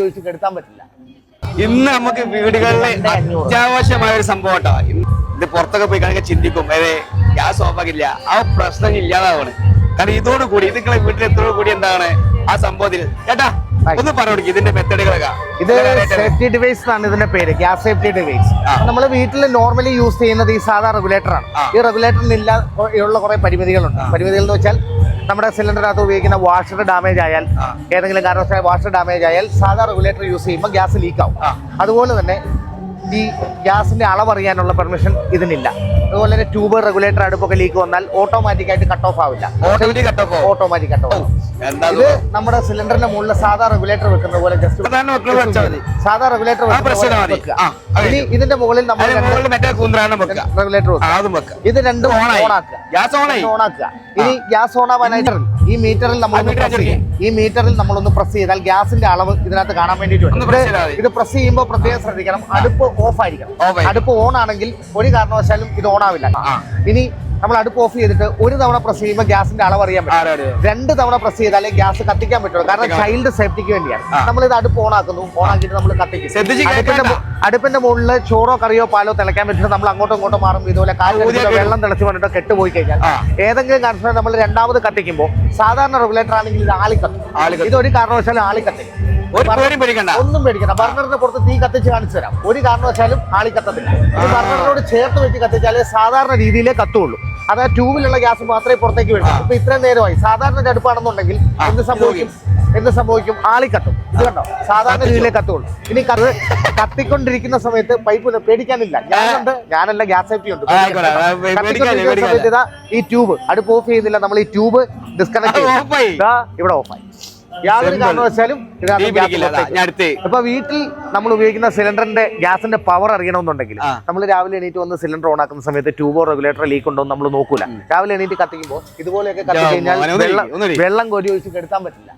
ഒഴിച്ച് കെടുത്താൻ പറ്റില്ല. ഇന്ന് നമുക്ക് വീടുകളിലെ അത്യാവശ്യമായ ഒരു സംഭവം കേട്ടോ. ഇത് പുറത്തൊക്കെ പോയി കഴിഞ്ഞാൽ ചിന്തിക്കും ഗ്യാസ് ഓഫാക്കില്ല, ആ പ്രശ്നം ഇല്ലാതാവാണ്. കാരണം ഇതോടുകൂടി നിങ്ങളെ വീട്ടിൽ എത്തോടുകൂടി എന്താണ് ആ സംഭവത്തിൽ ചേട്ടാ ഒന്ന് പറഞ്ഞു ഇതിന്റെ മെത്തേഡുകളൊക്കെ. ഇത് സേഫ്റ്റി ഡിവൈസ് ആണ് ഇതിന്റെ പേര്, ഗ്യാസ് സേഫ്റ്റി ഡിവൈസ്. നമ്മൾ വീട്ടിൽ നോർമലി യൂസ് ചെയ്യുന്നത് ഈ സാധാ റെഗുലേറ്റർ ആണ്. ഈ റെഗുലേറ്ററിനില്ല ഉള്ള കുറെ പരിമിതികളുണ്ട്. പരിമിതികൾ എന്ന് വെച്ചാൽ നമ്മുടെ സിലിണ്ടറിനകത്ത് ഉപയോഗിക്കുന്ന വാഷർ ഡാമേജ് ആയാൽ, ഏതെങ്കിലും കാരണവശാൽ വാഷർ ഡാമേജ് ആയാൽ സാധാ റെഗുലേറ്റർ യൂസ് ചെയ്യുമ്പോൾ ഗ്യാസ് ലീക്ക് ആവും. അതുപോലെ തന്നെ ഈ ഗ്യാസിന്റെ അളവറിയാനുള്ള പെർമിഷൻ ഇതിനില്ല. അതുപോലെ തന്നെ ട്യൂബ് റെഗുലേറ്റർ അടുപ്പൊക്കെ ലീക്ക് വന്നാൽ ഓട്ടോമാറ്റിക് ആയിട്ട് കട്ട് ഓഫ് ആവില്ല, ഓട്ടോമാറ്റിക് കട്ട് ഓഫ്. ഇത് നമ്മുടെ സിലിണ്ടറിന്റെ മുകളിൽ സാധാ റെഗുലേറ്റർ വെക്കുന്ന പോലെ ജസ്റ്റ് സാധാ റെഗുലേറ്റർ ഇനി ഇതിന്റെ മുകളിൽ നമ്മൾ റെഗുലേറ്റർ വെക്കുക. ഇത് രണ്ടും ഓണാക്കുക. ഇനി ഗ്യാസ് ഓൺ ആവാനായിട്ട് ഈ മീറ്ററിൽ നമ്മളൊന്ന് പ്രസ് ചെയ്താൽ ഗ്യാസിന്റെ അളവ് ഇതിനകത്ത് കാണാൻ വേണ്ടിയിട്ട് ഇത് പ്രസ് ചെയ്യുമ്പോൾ പ്രത്യേകം ശ്രദ്ധിക്കണം, അടുപ്പ് ഓഫ് ആയിരിക്കണം. അടുപ്പ് ഓൺ ആണെങ്കിൽ ഒരു കാരണവശാലും ഇത് ഓൺ ആവില്ല. ഇനി നമ്മൾ അടുപ്പ് ഓഫ് ചെയ്തിട്ട് ഒരു തവണ പ്രസ് ചെയ്യുമ്പോൾ ഗ്യാസിന്റെ അളവ് അറിയാൻ പറ്റും. 2 തവണ പ്രസ് ചെയ്താലേ ഗ്യാസ് കത്തിക്കാൻ പറ്റുള്ളൂ. കാരണം ചൈൽഡ് സേഫ്റ്റിക്ക് വേണ്ടിയാണ് നമ്മൾ ഇത് അടുപ്പ് ഓൺ ആക്കുന്നു. ഓൺ ആക്കിയിട്ട് നമ്മൾ കത്തിക്കും. അടുപ്പിന്റെ മുകളിൽ ചോറോ കറിയോ പാലോ തിളയ്ക്കാൻ പറ്റില്ല. നമ്മൾ അങ്ങോട്ടും ഇങ്ങോട്ടും മാറും. ഇതുപോലെ വെള്ളം തിളച്ച് വന്നിട്ട് കെട്ടുപോയി കഴിഞ്ഞാൽ ഏതെങ്കിലും കാരണവശാൽ നമ്മൾ രണ്ടാമത് കത്തിക്കുമ്പോൾ സാധാരണ റെഗുലേറ്റർ ആണെങ്കിൽ ഇത് ആളിക്കത്തും. ഇതൊരു കാരണവശാലും ആളിക്കത്തില്ല. ഒന്നും പേടിക്കണ്ട. ബർണറിന്റെ പുറത്ത് തീ കത്തിച്ച് കാണിച്ചു തരാം. ഒരു കാരണവശാലും ആളിക്കത്തത്തില്ല. ഇത് ബർണറിനോട് ചേർത്ത് വെച്ച് കത്തിച്ചാലേ സാധാരണ രീതിയിലേ കത്തുള്ളൂ. അതായത് ട്യൂബിലുള്ള ഗ്യാസ് മാത്രമേ പുറത്തേക്ക് വരൂ. ഇപ്പൊ ഇത്രയും നേരമായി സാധാരണ അടുപ്പാണെന്നുണ്ടെങ്കിൽ എന്ത് സംഭവിക്കും? ആളിക്കത്തും. ഇത് കണ്ടോ, സാധാരണ രീതിയിലേ കത്തുള്ളൂ. ഇനി കത്തിക്കൊണ്ടിരിക്കുന്ന സമയത്ത് പൈപ്പ് പേടിക്കാനില്ല. ഞാനല്ല, ഗ്യാസ് സേഫ്റ്റി ഉണ്ട്. ഈ ട്യൂബ് അടുപ്പ് ഓഫ് ചെയ്യുന്നില്ല. നമ്മൾ ഈ ട്യൂബ് ഡിസ്കണക്ട് ഇവിടെ ഓഫായി. യാതൊരു കാരണവശാലും ഇപ്പൊ വീട്ടിൽ നമ്മൾ ഉപയോഗിക്കുന്ന സിലിണ്ടറിന്റെ ഗ്യാസിന്റെ പവർ അറിയണമെന്നുണ്ടെങ്കിൽ നമ്മൾ രാവിലെ എണീറ്റ് വന്ന് സിലിണ്ടർ ഓൺ ആക്കുന്ന സമയത്ത് ട്യൂബോ റെഗുലേറ്റർ ലീക്ക് ഉണ്ടോ നമ്മൾ നോക്കൂല. രാവിലെ എണീറ്റ് കത്തിക്കുമ്പോൾ ഇതുപോലെയൊക്കെ കത്തി കഴിഞ്ഞാൽ വെള്ളം കോരി ഒഴിച്ച് കെടുത്താൻ പറ്റില്ല.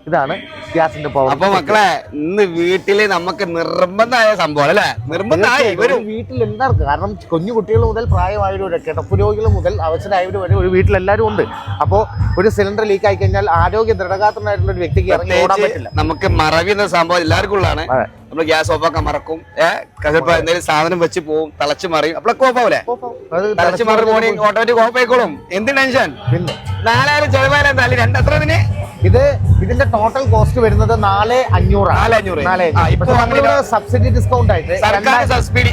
ഇതാണ് ഗ്യാസിന്റെ പവർ. അപ്പൊ മക്കളെ ഇന്ന് വീട്ടില് നമുക്ക് നിർബന്ധമായ സംഭവം അല്ലെ? നിർബന്ധമായി വീട്ടിൽ എല്ലാവർക്കും, കാരണം കുഞ്ഞു കുട്ടികൾ മുതൽ പ്രായമായവരൊക്കെ, കിടപ്പ് രോഗികൾ മുതൽ അവശരായവർ വരെ ഒരു വീട്ടിൽ എല്ലാവരും ഉണ്ട്. അപ്പോ ഒരു സിലിണ്ടർ ലീക്ക് ആയി കഴിഞ്ഞാൽ ആരോഗ്യ ദൃഢഗാത്രനായിട്ടുള്ള ഒരു വ്യക്തിക്ക് ഇറങ്ങി ഓടാൻ പറ്റില്ല. നമുക്ക് മറവി എന്ന സംഭവം എല്ലാവർക്കും ഉള്ളതാണ്. നമ്മള് ഗ്യാസ് ഓഫാക്കാൻ മറക്കും, ചിലപ്പോ എന്തെങ്കിലും സാധനം വെച്ച് പോവും, തിളച്ച് മറിയും, അപ്പോഴൊക്കെ ഓഫാവൂലേ? തിളച്ച് മറി പോണി ഓട്ടോമാറ്റിക് ഓഫ് ആയിക്കോളും. എന്ത് ടെൻഷൻ? 4000 ചെലവായാലും തല്ലി രണ്ടത്രതിന്. ഇതിന്റെ ടോട്ടൽ കോസ്റ്റ് വരുന്നത് 4500. സബ്സിഡി ഡിസ്കൗണ്ട് ആയിട്ട് സബ്സിഡി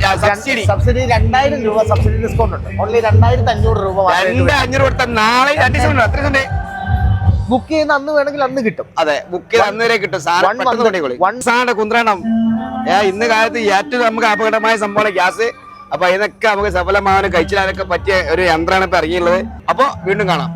2000 രൂപ സബ്സിഡി ഡിസ്കൗണ്ട് ഉണ്ട്. ഓൺലി 2500 രൂപ. 2500 കൊടുത്താൽ നാളെ ബുക്ക് ചെയ്യുന്ന അന്ന് വേണമെങ്കിൽ അന്ന് കിട്ടും. അതെ, ബുക്ക് ചെയ്ത് അന്ന് വരെ കിട്ടും. സാധനം കുന്ത്രണം. ഇന്ന് കാലത്ത് ഏറ്റവും നമുക്ക് അപകടമായ സംഭവമാണ് ഗ്യാസ്. അപ്പൊ ഇതൊക്കെ നമുക്ക് സഫലമാകാനും കഴിച്ചിടാനൊക്കെ പറ്റിയ ഒരു യന്ത്രമാണ് ഇപ്പൊ ഇറങ്ങിയുള്ളത്. അപ്പൊ വീണ്ടും കാണാം.